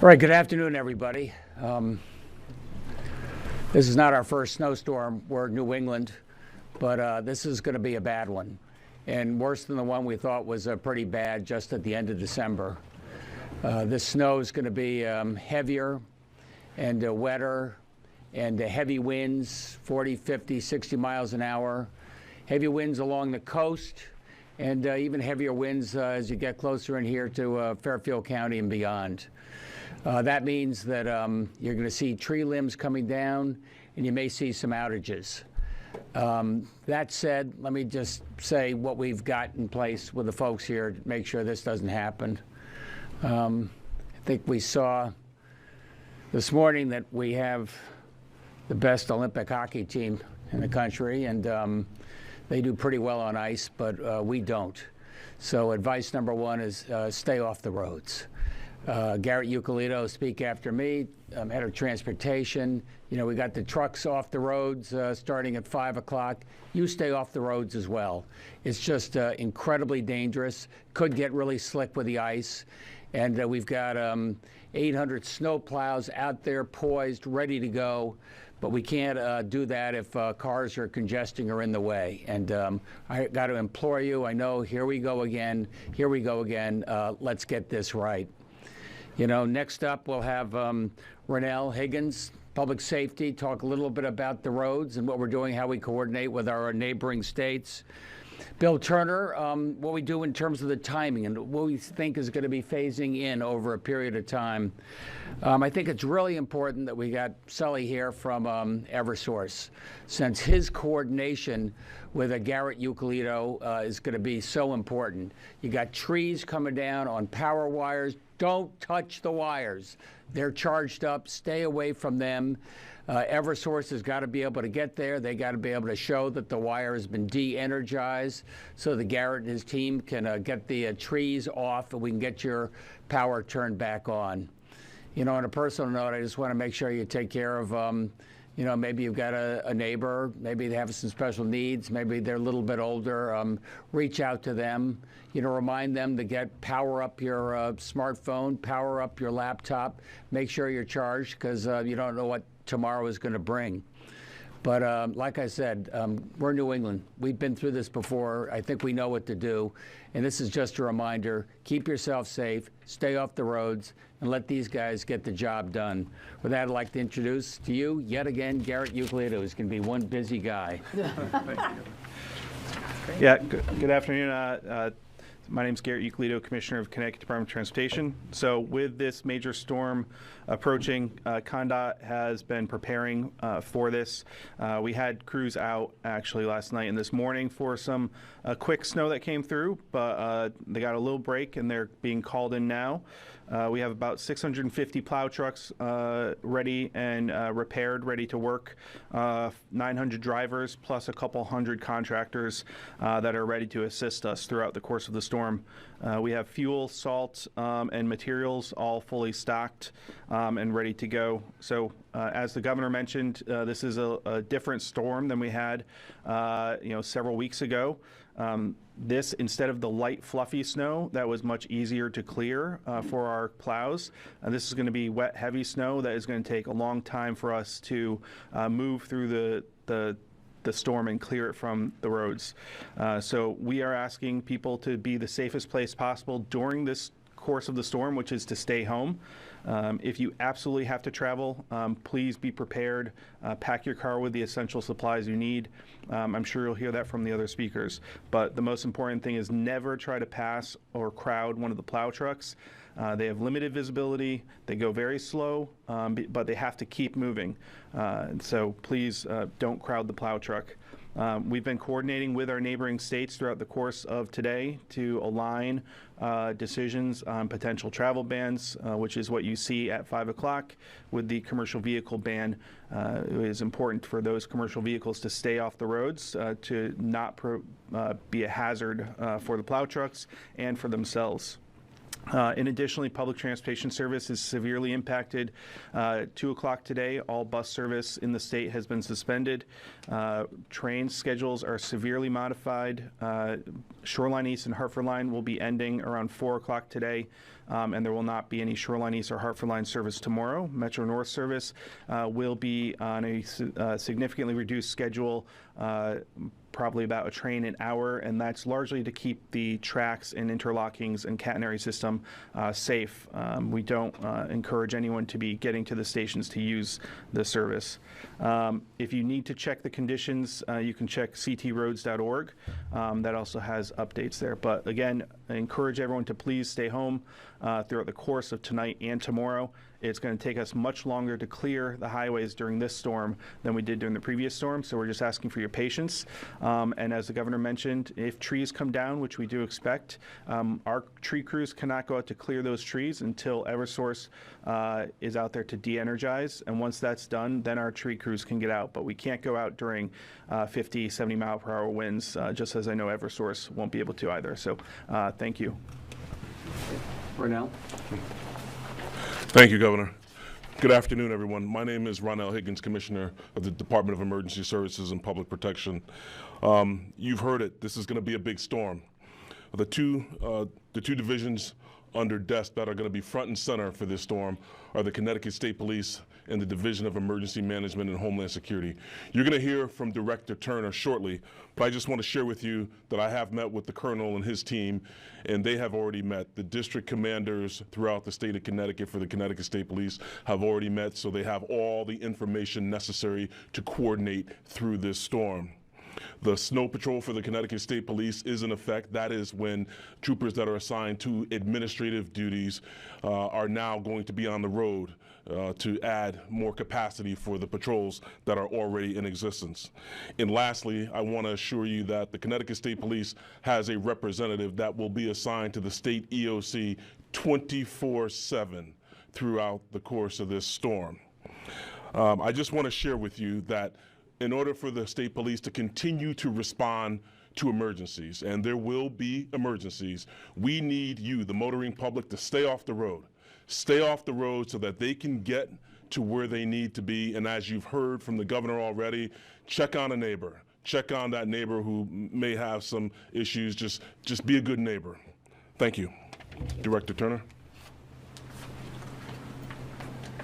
All right, good afternoon, everybody. This is not our first snowstorm. We're New England, but this is going to be a bad one, and worse than the one we thought was pretty bad just at the end of December. This snow is going to be heavier and wetter, and heavy winds, 40, 50, 60 miles an hour. Heavy winds along the coast, and even heavier winds as you get closer in here to Fairfield County and beyond. That means that you're going to see tree limbs coming down, and you may see some outages. That said, let me just say what we've got in place with the folks here to make sure this doesn't happen. I think we saw this morning that we have the best Olympic hockey team in the country, and they do pretty well on ice, but we don't. So advice number one is stay off the roads. Garrett Euclideo, speak after me, head of transportation. You know, we got the trucks off the roads starting at 5 o'clock. You stay off the roads as well. It's just incredibly dangerous. Could get really slick with the ice. And we've got 800 snow plows out there poised, ready to go. But we can't do that if cars are congesting or in the way. And I got to implore you, I know, here we go again. Let's get this right. You know, next up we'll have Rennell Higgins, Public Safety, talk a little bit about the roads and what we're doing, how we coordinate with our neighboring states. Bill Turner, what we do in terms of the timing and what we think is going to be phasing in over a period of time. I think it's really important that we got Sully here from Eversource, since his coordination with Garrett Euclideo is going to be so important. You got trees coming down on power wires. Don't touch the wires. They're charged up. Stay away from them. Eversource has got to be able to get there. They got to be able to show that the wire has been de-energized so that Garrett and his team can get the trees off and we can get your power turned back on. You know, on a personal note, I just want to make sure you take care of, you know, maybe you've got a neighbor, maybe they have some special needs, maybe they're a little bit older. Reach out to them. You know, remind them to power up your smartphone, power up your laptop, make sure you're charged because you don't know what tomorrow is going to bring. But like I said, we're New England. We've been through this before. I think we know what to do. And this is just a reminder, keep yourself safe, stay off the roads, and let these guys get the job done. With that, I'd like to introduce to you, yet again, Garrett Euclideo. He's going to be one busy guy. Thank you. Yeah, good afternoon. My name is Garrett Euclideo, Commissioner of Connecticut Department of Transportation. So with this major storm approaching, ConnDOT has been preparing for this. We had crews out actually last night and this morning for some quick snow that came through, but they got a little break and they're being called in now. We have about 650 plow trucks ready and repaired, ready to work, 900 drivers plus a couple hundred contractors that are ready to assist us throughout the course of the storm. We have fuel, salt, and materials all fully stocked and ready to go. So as the governor mentioned, this is a different storm than we had several weeks ago. This, instead of the light, fluffy snow that was much easier to clear for our plows, this is going to be wet, heavy snow that is going to take a long time for us to move through the storm and clear it from the roads. So we are asking people to be the safest place possible during this course of the storm, which is to stay home. If you absolutely have to travel, please be prepared. Pack your car with the essential supplies you need. I'm sure you'll hear that from the other speakers. But the most important thing is never try to pass or crowd one of the plow trucks. They have limited visibility. They go very slow, but they have to keep moving. So please don't crowd the plow truck. We've been coordinating with our neighboring states throughout the course of today to align decisions on potential travel bans, which is what you see at 5 o'clock with the commercial vehicle ban. It is important for those commercial vehicles to stay off the roads, to not be a hazard for the plow trucks and for themselves. And additionally, public transportation service is severely impacted. 2 o'clock today, all bus service in the state has been suspended. Train schedules are severely modified. Shoreline East and Hartford Line will be ending around 4 o'clock today, and there will not be any Shoreline East or Hartford Line service tomorrow. Metro North service will be on a significantly reduced schedule, probably about a train an hour, and that's largely to keep the tracks and interlockings and catenary system safe. We don't encourage anyone to be getting to the stations to use the service. If you need to check the conditions, you can check ctroads.org. That also has updates there. But again, I encourage everyone to please stay home throughout the course of tonight and tomorrow. It's going to take us much longer to clear the highways during this storm than we did during the previous storm, so we're just asking for your patience. And as the governor mentioned, if trees come down, which we do expect, our tree crews cannot go out to clear those trees until Eversource is out there to de-energize. And once that's done, then our tree crews can get out. But we can't go out during 50, 70 mile per hour winds, just as I know Eversource won't be able to either. So thank you. Ronell? Thank you, Governor. Good afternoon, everyone. My name is Ronell Higgins, Commissioner of the Department of Emergency Services and Public Protection. You've heard it. This is going to be a big storm. The two divisions under DESP that are going to be front and center for this storm are the Connecticut State Police and the Division of Emergency Management and Homeland Security. You're going to hear from Director Turner shortly, but I just want to share with you that I have met with the Colonel and his team, and they have already met. The district commanders throughout the state of Connecticut for the Connecticut State Police have already met, so they have all the information necessary to coordinate through this storm. The snow patrol for the Connecticut State Police is in effect. That is when troopers that are assigned to administrative duties are now going to be on the road to add more capacity for the patrols that are already in existence. And lastly, I want to assure you that the Connecticut State Police has a representative that will be assigned to the state EOC 24/7 throughout the course of this storm. I just want to share with you that in order for the state police to continue to respond to emergencies, and there will be emergencies, we need you, the motoring public, to stay off the road. Stay off the road so that they can get to where they need to be. And as you've heard from the governor already, check on a neighbor. Check on that neighbor who may have some issues. Just be a good neighbor. Thank you. Director Turner.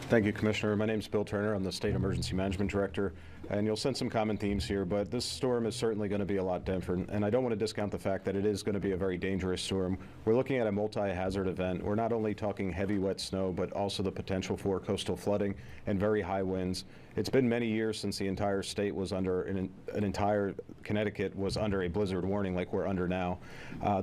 Thank you, Commissioner. My name is Bill Turner. I'm the State Emergency Management Director. And you'll sense some common themes here, but this storm is certainly going to be a lot different. And I don't want to discount the fact that it is going to be a very dangerous storm. We're looking at a multi-hazard event. We're not only talking heavy wet snow, but also the potential for coastal flooding and very high winds. It's been many years since the entire state was under, an entire Connecticut was under a blizzard warning like we're under now.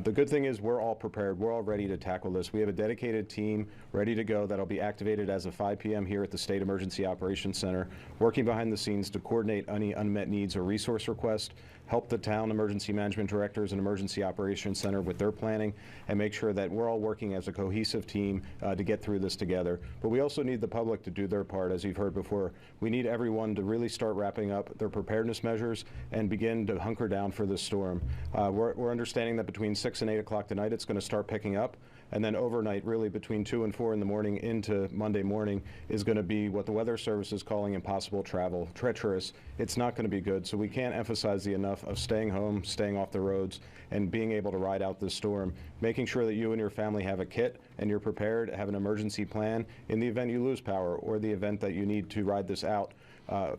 The good thing is we're all prepared. We're all ready to tackle this. We have a dedicated team ready to go that'll be activated as of 5 p.m. here at the State Emergency Operations Center, working behind the scenes to coordinate any unmet needs or resource requests, help the town emergency management directors and emergency operations center with their planning, and make sure that we're all working as a cohesive team to get through this together. But we also need the public to do their part, as you've heard before. We need everyone to really start wrapping up their preparedness measures and begin to hunker down for this storm. We're understanding that between 6 and 8 o'clock tonight, it's going to start picking up. And then overnight, really between 2 and 4 in the morning into Monday morning, is going to be what the Weather Service is calling impossible travel, treacherous. It's not going to be good. So we can't emphasize the enough of staying home, staying off the roads, and being able to ride out this storm, making sure that you and your family have a kit and you're prepared, have an emergency plan in the event you lose power or the event that you need to ride this out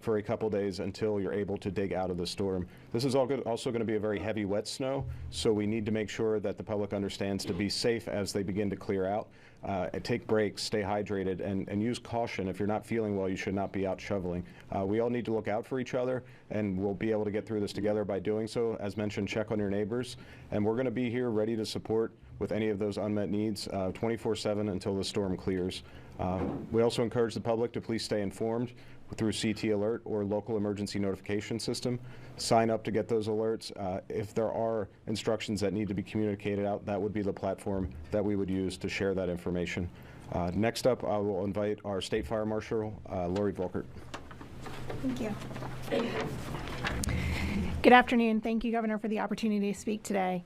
for a couple days until you're able to dig out of the storm. This is also going to be a very heavy wet snow, so we need to make sure that the public understands to be safe as they begin to clear out. Take breaks, stay hydrated, and use caution. If you're not feeling well, you should not be out shoveling. We all need to look out for each other, and we'll be able to get through this together by doing so. As mentioned, check on your neighbors, and we're going to be here ready to support with any of those unmet needs 24/7 until the storm clears. We also encourage the public to please stay informed through CT Alert or local emergency notification system. Sign up to get those alerts. If there are instructions that need to be communicated out, that would be the platform that we would use to share that information. Next up, I will invite our State Fire Marshal, Lori Volkert. Thank you. Good afternoon. Thank you, Governor, for the opportunity to speak today.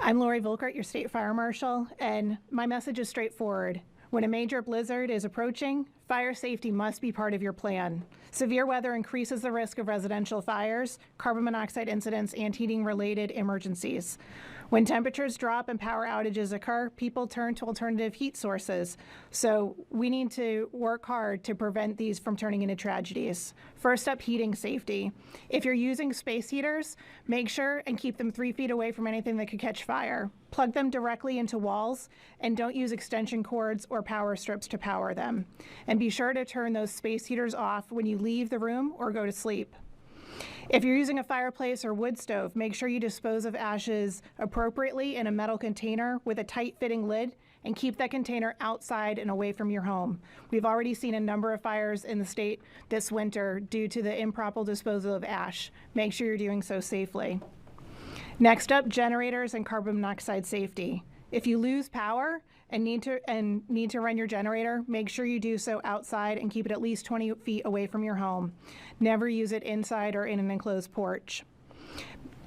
I'm Lori Volkert, your state fire marshal, and my message is straightforward. When a major blizzard is approaching, fire safety must be part of your plan. Severe weather increases the risk of residential fires, carbon monoxide incidents, and heating-related emergencies. When temperatures drop and power outages occur, people turn to alternative heat sources. So we need to work hard to prevent these from turning into tragedies. First up, heating safety. If you're using space heaters, make sure and keep them 3 feet away from anything that could catch fire. Plug them directly into walls and don't use extension cords or power strips to power them. And be sure to turn those space heaters off when you leave the room or go to sleep. If you're using a fireplace or wood stove, make sure you dispose of ashes appropriately in a metal container with a tight-fitting lid and keep that container outside and away from your home. We've already seen a number of fires in the state this winter due to the improper disposal of ash. Make sure you're doing so safely. Next up, generators and carbon monoxide safety. If you lose power and need to run your generator, make sure you do so outside and keep it at least 20 feet away from your home. Never use it inside or in an enclosed porch.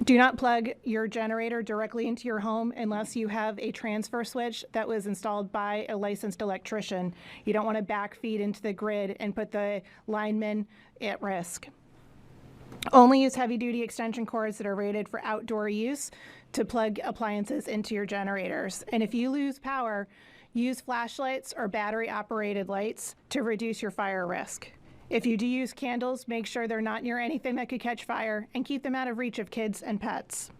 Do not plug your generator directly into your home unless you have a transfer switch that was installed by a licensed electrician. You don't want to backfeed into the grid and put the linemen at risk. Only use heavy-duty extension cords that are rated for outdoor use to plug appliances into your generators. And if you lose power, use flashlights or battery-operated lights to reduce your fire risk. If you do use candles, make sure they're not near anything that could catch fire and keep them out of reach of kids and pets.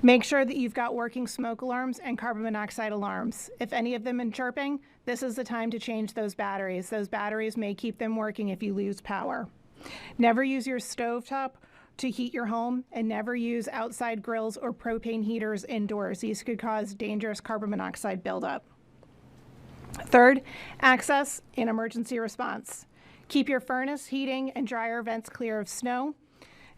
Make sure that you've got working smoke alarms and carbon monoxide alarms. If any of them are chirping, this is the time to change those batteries. Those batteries may keep them working if you lose power. Never use your stovetop to heat your home, and never use outside grills or propane heaters indoors. These could cause dangerous carbon monoxide buildup. Third, access and emergency response. Keep your furnace, heating, and dryer vents clear of snow.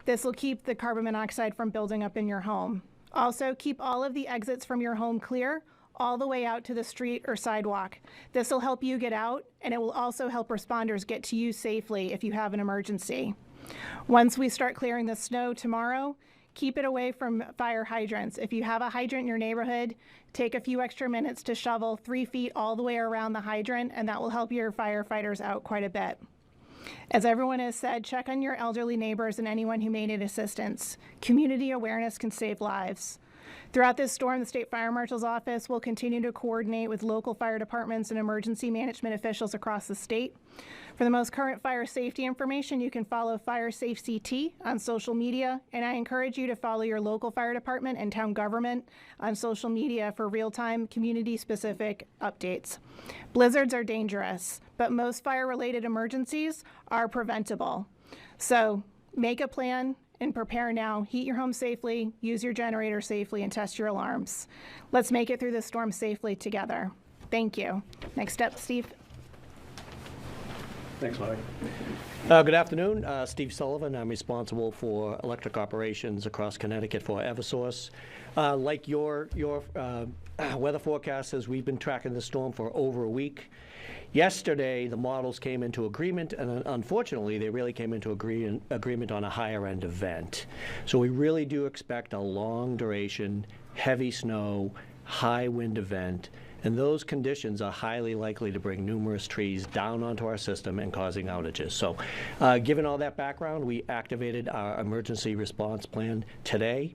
This will keep the carbon monoxide from building up in your home. Also, keep all of the exits from your home clear all the way out to the street or sidewalk. This will help you get out, and it will also help responders get to you safely if you have an emergency. Once we start clearing the snow tomorrow, keep it away from fire hydrants. If you have a hydrant in your neighborhood, take a few extra minutes to shovel 3 feet all the way around the hydrant, and that will help your firefighters out quite a bit. As everyone has said, check on your elderly neighbors and anyone who may need assistance. Community awareness can save lives. Throughout this storm, the State Fire Marshal's Office will continue to coordinate with local fire departments and emergency management officials across the state. For the most current fire safety information, you can follow Fire Safe CT on social media, and I encourage you to follow your local fire department and town government on social media for real-time, community-specific updates. Blizzards are dangerous, but most fire-related emergencies are preventable. So make a plan and prepare now. Heat your home safely, use your generator safely, and test your alarms. Let's make it through this storm safely together. Thank you. Next up, Steve. Thanks, Larry. Good afternoon. Steve Sullivan. I'm responsible for electric operations across Connecticut for Eversource. Like your weather forecasters, we've been tracking the storm for over a week. Yesterday, the models came into agreement, and unfortunately, they really came into agreement on a higher-end event. So we really do expect a long-duration, heavy snow, high-wind event, and those conditions are highly likely to bring numerous trees down onto our system and causing outages. So given all that background, we activated our emergency response plan today.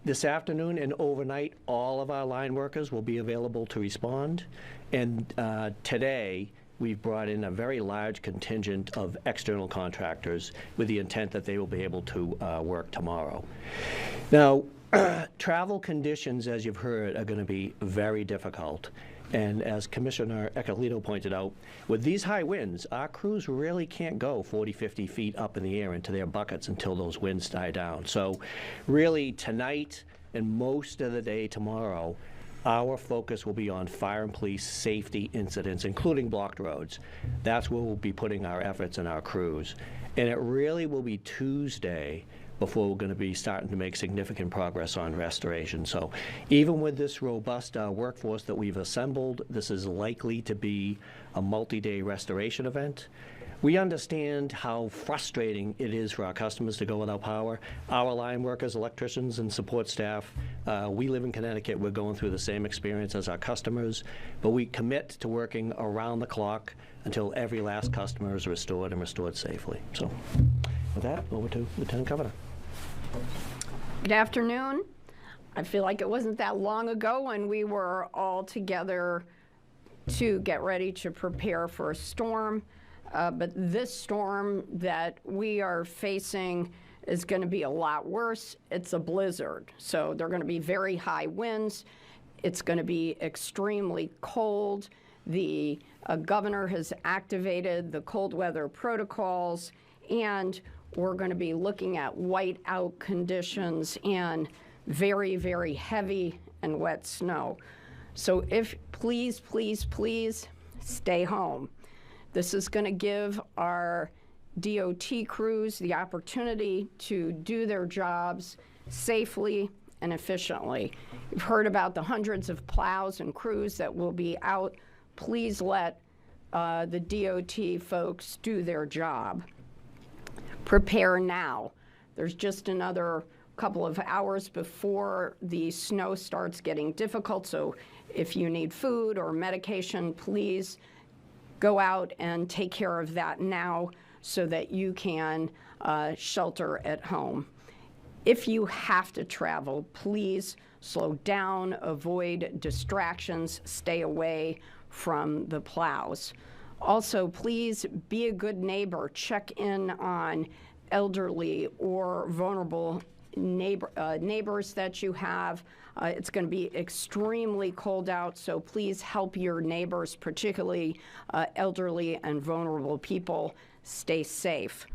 This afternoon and overnight, all of our line workers will be available to respond. And today, we've brought in a very large contingent of external contractors with the intent that they will be able to work tomorrow. Now, travel conditions, as you've heard, are going to be very difficult. And as Commissioner Echolito pointed out, with these high winds, our crews really can't go 40, 50 feet up in the air into their buckets until those winds die down. So really, tonight and most of the day tomorrow, our focus will be on fire and police safety incidents, including blocked roads. That's where we'll be putting our efforts and our crews. And it really will be Tuesday before we're going to be starting to make significant progress on restoration. So even with this robust workforce that we've assembled, this is likely to be a multi-day restoration event. We understand how frustrating it is for our customers to go without power. Our line workers, electricians, and support staff, we live in Connecticut. We're going through the same experience as our customers, but we commit to working around the clock until every last customer is restored and restored safely. So with that, over to Lieutenant Governor. Good afternoon. I feel like it wasn't that long ago when we were all together to get ready to prepare for a storm. But this storm that we are facing is going to be a lot worse. It's a blizzard, so there are going to be very high winds. It's going to be extremely cold. The governor has activated the cold weather protocols, and we're going to be looking at whiteout conditions and very, very heavy and wet snow. So please, please, please stay home. This is going to give our DOT crews the opportunity to do their jobs safely and efficiently. You've heard about the hundreds of plows and crews that will be out. Please let the DOT folks do their job. Prepare now. There's just another couple of hours before the snow starts getting difficult, so if you need food or medication, please go out and take care of that now so that you can shelter at home. If you have to travel, please slow down, avoid distractions, stay away from the plows. Also, please be a good neighbor. Check in on elderly or vulnerable neighbors that you have. It's going to be extremely cold out, so please help your neighbors, particularly elderly and vulnerable people, stay safe.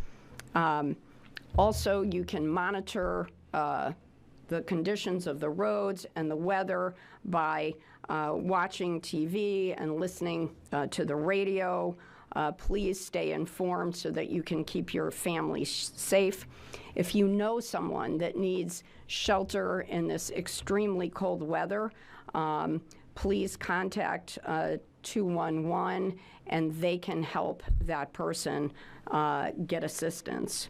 Also, you can monitor the conditions of the roads and the weather by watching TV and listening to the radio. Please stay informed so that you can keep your family safe. If you know someone that needs shelter in this extremely cold weather, please contact 211 and they can help that person get assistance.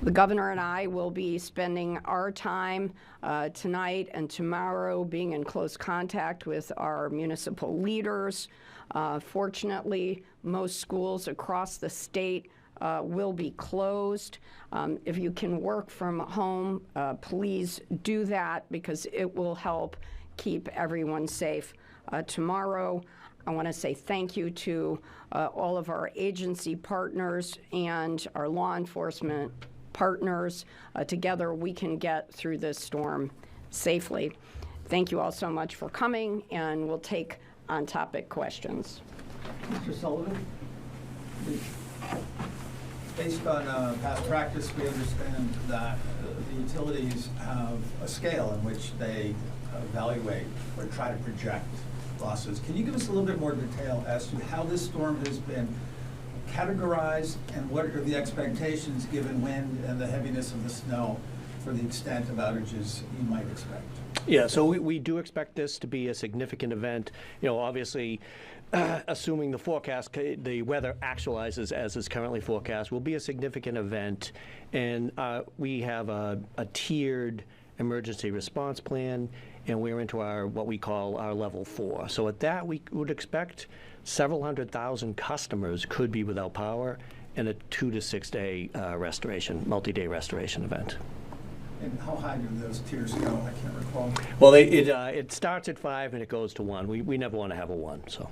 The governor and I will be spending our time tonight and tomorrow being in close contact with our municipal leaders. Fortunately, most schools across the state will be closed. If you can work from home, please do that because it will help keep everyone safe. Tomorrow, I want to say thank you to all of our agency partners and our law enforcement partners. Together, we can get through this storm safely. Thank you all so much for coming, and we'll take on-topic questions. Mr. Sullivan? Based on past practice, we understand that the utilities have a scale in which they evaluate or try to project losses. Can you give us a little bit more detail as to how this storm has been categorized and what are the expectations given wind and the heaviness of the snow for the extent of outages you might expect? Yeah, so we do expect this to be a significant event. You know, obviously, assuming the forecast, the weather actualizes as is currently forecast, will be a significant event. And we have a tiered emergency response plan, and we're into our what we call our level 4. So at that, we would expect several 100,000 customers could be without power in a 2 to 6 day restoration, multi-day restoration event. And how high do those tiers go? I can't recall. Well, it starts at 5 and it goes to 1. We never want to have a 1. So.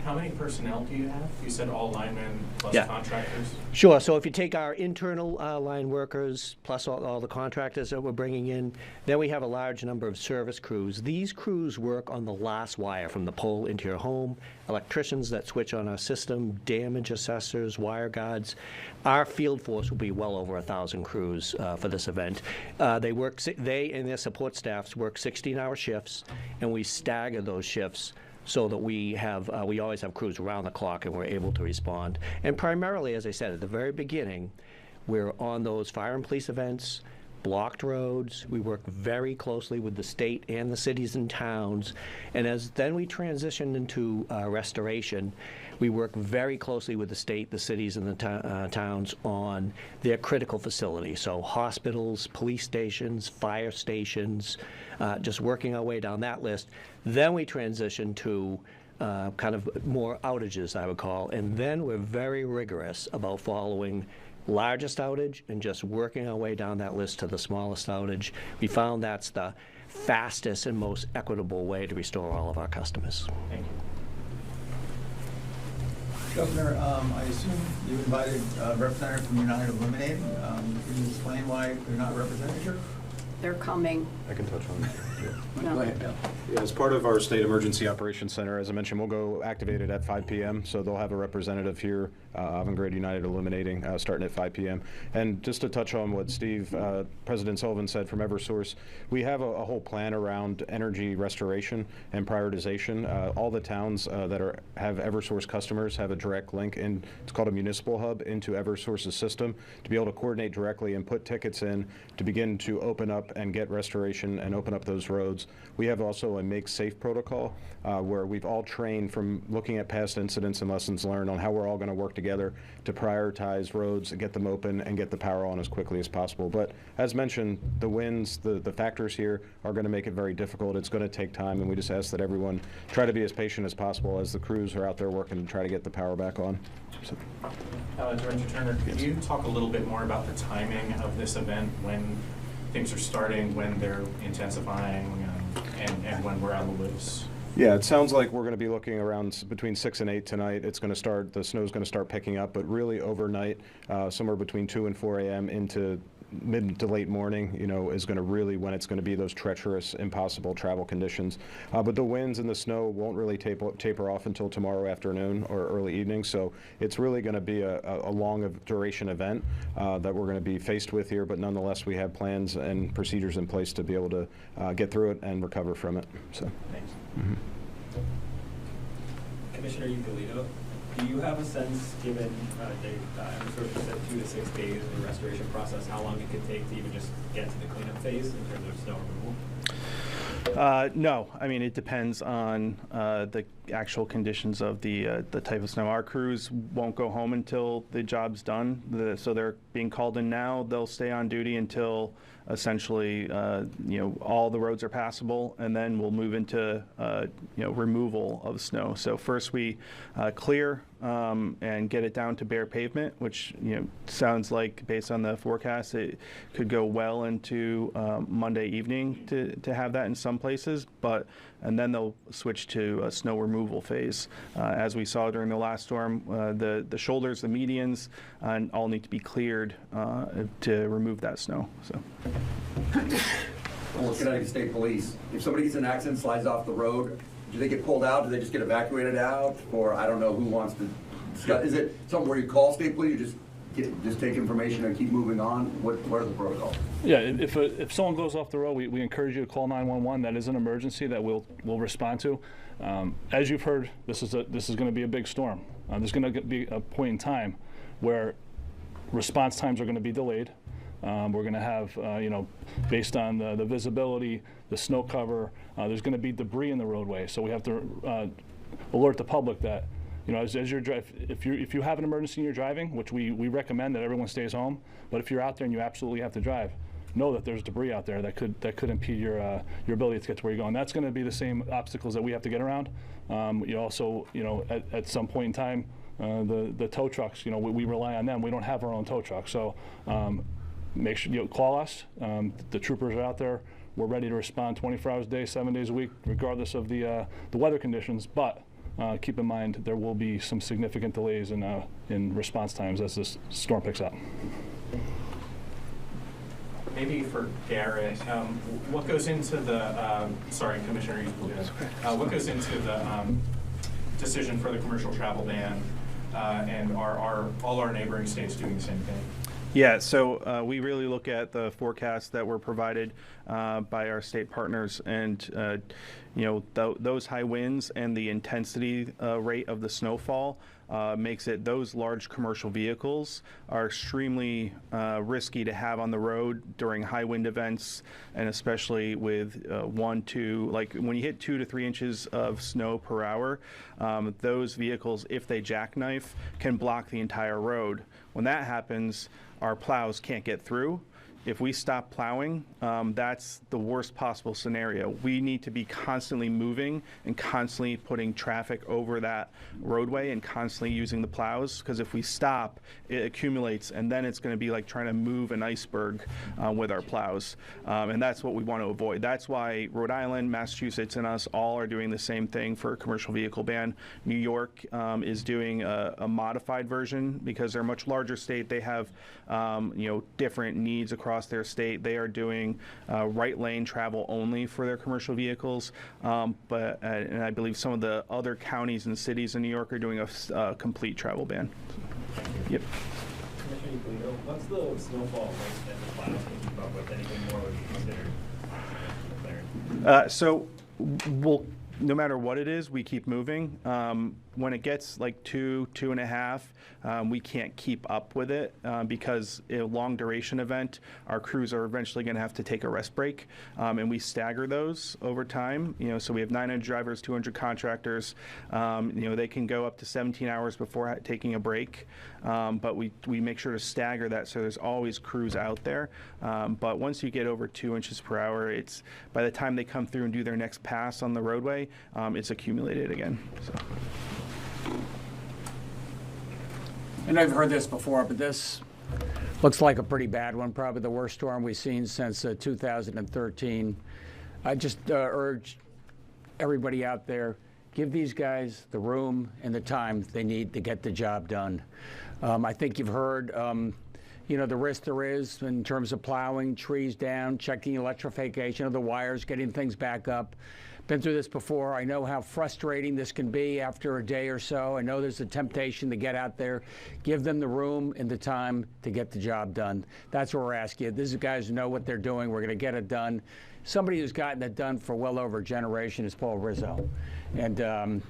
How many personnel do you have? You said all linemen plus contractors? Sure. So if you take our internal line workers plus all the contractors that we're bringing in, then we have a large number of service crews. These crews work on the last wire from the pole into your home, electricians that switch on our system, damage assessors, wire guards. Our field force will be well over 1,000 crews for this event. They and their support staffs work 16-hour shifts, and we stagger those shifts so that we always have crews around the clock and we're able to respond. And primarily, as I said at the very beginning, we're on those fire and police events, blocked roads. We work very closely with the state and the cities and towns. And as then we transitioned into restoration, we work very closely with the state, the cities, and the towns on their critical facilities. So hospitals, police stations, fire stations, just working our way down that list. Then we transition to kind of more outages, I would call. And then we're very rigorous about following largest outage and just working our way down that list to the smallest outage. We found that's the fastest and most equitable way to restore all of our customers. Thank you. Governor, I assume you invited a representative from United Illuminating. Can you explain why they're not represented here? They're coming. I can touch on that. No. Go ahead, Bill. Yeah, as part of our State Emergency Operations Center, as I mentioned, we'll go activate it at 5 p.m., so they'll have a representative here, Avangrid United Illuminating, starting at 5 p.m. And just to touch on what Steve, President Sullivan said from Eversource, we have a whole plan around energy restoration and prioritization. All the towns that have Eversource customers have a direct link, and it's called a municipal hub, into Eversource's system to be able to coordinate directly and put tickets in to begin to open up and get restoration and open up those roads. We have also a Make Safe protocol where we've all trained from looking at past incidents and lessons learned on how we're all going to work together to prioritize roads and get them open and get the power on as quickly as possible. But as mentioned, the winds, the factors here are going to make it very difficult. It's going to take time, and we just ask that everyone try to be as patient as possible as the crews are out there working to try to get the power back on. So. Director Turner, could you talk a little bit more about the timing of this event, when things are starting, when they're intensifying, and when we're on the loose? Yeah, it sounds like we're going to be looking around between 6 and 8 tonight. It's going to start, the snow's going to start picking up, but really overnight, somewhere between 2 and 4 a.m. into mid to late morning, is going to really when it's going to be those treacherous, impossible travel conditions. But the winds and the snow won't really taper off until tomorrow afternoon or early evening. So it's really going to be a long duration event that we're going to be faced with here. But nonetheless, we have plans and procedures in place to be able to get through it and recover from it. So. Thanks. Mm-hmm. Commissioner Euclid, do you have a sense, given Eversource said 2 to 6 days of the restoration process, how long it could take to even just get to the cleanup phase in terms of snow removal? No, I mean, it depends on the actual conditions of the type of snow. Our crews won't go home until the job's done, so they're being called in now. They'll stay on duty until essentially, all the roads are passable, and then we'll move into, removal of snow. So first we clear and get it down to bare pavement, which, sounds like, based on the forecast, it could go well into Monday evening to have that in some places, and then they'll switch to a snow removal phase. As we saw during the last storm, the shoulders, the medians, all need to be cleared to remove that snow. So. Well, Connecticut State Police, if somebody gets in an accident, slides off the road, do they get pulled out? Do they just get evacuated out? Or I don't know who wants to discuss. Is it something where you call state police, you just take information and keep moving on? What are the protocols? Yeah, if someone goes off the road, we encourage you to call 911. That is an emergency that we'll respond to. As you've heard, this is going to be a big storm. There's going to be a point in time where response times are going to be delayed. We're going to have, based on the visibility, the snow cover, there's going to be debris in the roadway. So we have to alert the public that, as you're if you have an emergency and you're driving, which we recommend that everyone stays home, but if you're out there and you absolutely have to drive, know that there's debris out there that could impede your ability to get to where you're going. That's going to be the same obstacles that we have to get around. You also, at some point in time, the tow trucks, we rely on them. We don't have our own tow truck, so. Make sure call us. The troopers are out there. We're ready to respond 24 hours a day, 7 days a week, regardless of the weather conditions. But keep in mind there will be some significant delays in response times as this storm picks up. Maybe for Garrett, what goes into the sorry, Commissioner, what goes into the decision for the commercial travel ban, and are all our neighboring states doing the same thing? Yeah, so we really look at the forecast that were provided by our state partners, and those high winds and the intensity rate of the snowfall makes it, those large commercial vehicles are extremely risky to have on the road during high wind events, and especially with 1, 2, like when you hit 2 to 3 inches of snow per hour, those vehicles, if they jackknife, can block the entire road. When that happens, our plows can't get through. If we stop plowing, that's the worst possible scenario. We need to be constantly moving and constantly putting traffic over that roadway and constantly using the plows, because if we stop, it accumulates, and then it's going to be like trying to move an iceberg with our plows. And that's what we want to avoid. That's why Rhode Island, Massachusetts, and us all are doing the same thing for a commercial vehicle ban. New York is doing a modified version because they're a much larger state. They have different needs across their state. They are doing right lane travel only for their commercial vehicles, but and I believe some of the other counties and cities in New York are doing a complete travel ban. Yep. Commissioner Euclid, what's the snowfall rate that the plows can keep up with? Anything more would be considered? So we'll, no matter what it is, we keep moving. When it gets like 2, 2.5, we can't keep up with it because a long duration event, our crews are eventually going to have to take a rest break, and we stagger those over time. So we have 900 drivers, 200 contractors. They can go up to 17 hours before taking a break, but we make sure to stagger that so there's always crews out there. But once you get over 2 inches per hour, it's by the time they come through and do their next pass on the roadway, it's accumulated again. So. And I've heard this before, but this looks like a pretty bad one, probably the worst storm we've seen since 2013. I just urge everybody out there, give these guys the room and the time they need to get the job done. I think you've heard the risk there is in terms of plowing, trees down, checking electrification of the wires, getting things back up. Been through this before. I know how frustrating this can be after a day or so. I know there's a temptation to get out there. Give them the room and the time to get the job done. That's what we're asking you. These guys know what they're doing. We're going to get it done. Somebody who's gotten it done for well over a generation is Paul Rizzo. And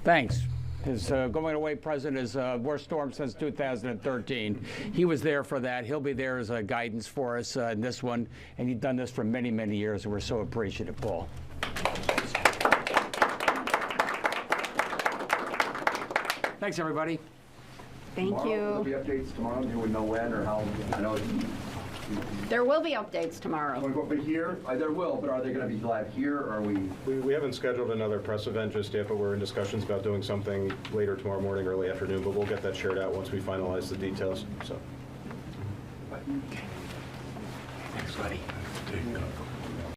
thanks. His going away president is worst storm since 2013. He was there for that. He'll be there as a guidance for us in this one. And he's done this for many, many years. And we're so appreciative, Paul. Thanks, everybody. Thank Tomorrow, you. Will there be updates tomorrow? Do we know when or how? I know it's... There will be updates tomorrow. But here, there will, but are they going to be live here, or are we? We haven't scheduled another press event just yet, but we're in discussions about doing something later tomorrow morning, early afternoon, but we'll get that shared out once we finalize the details. So. Okay. Thanks, buddy.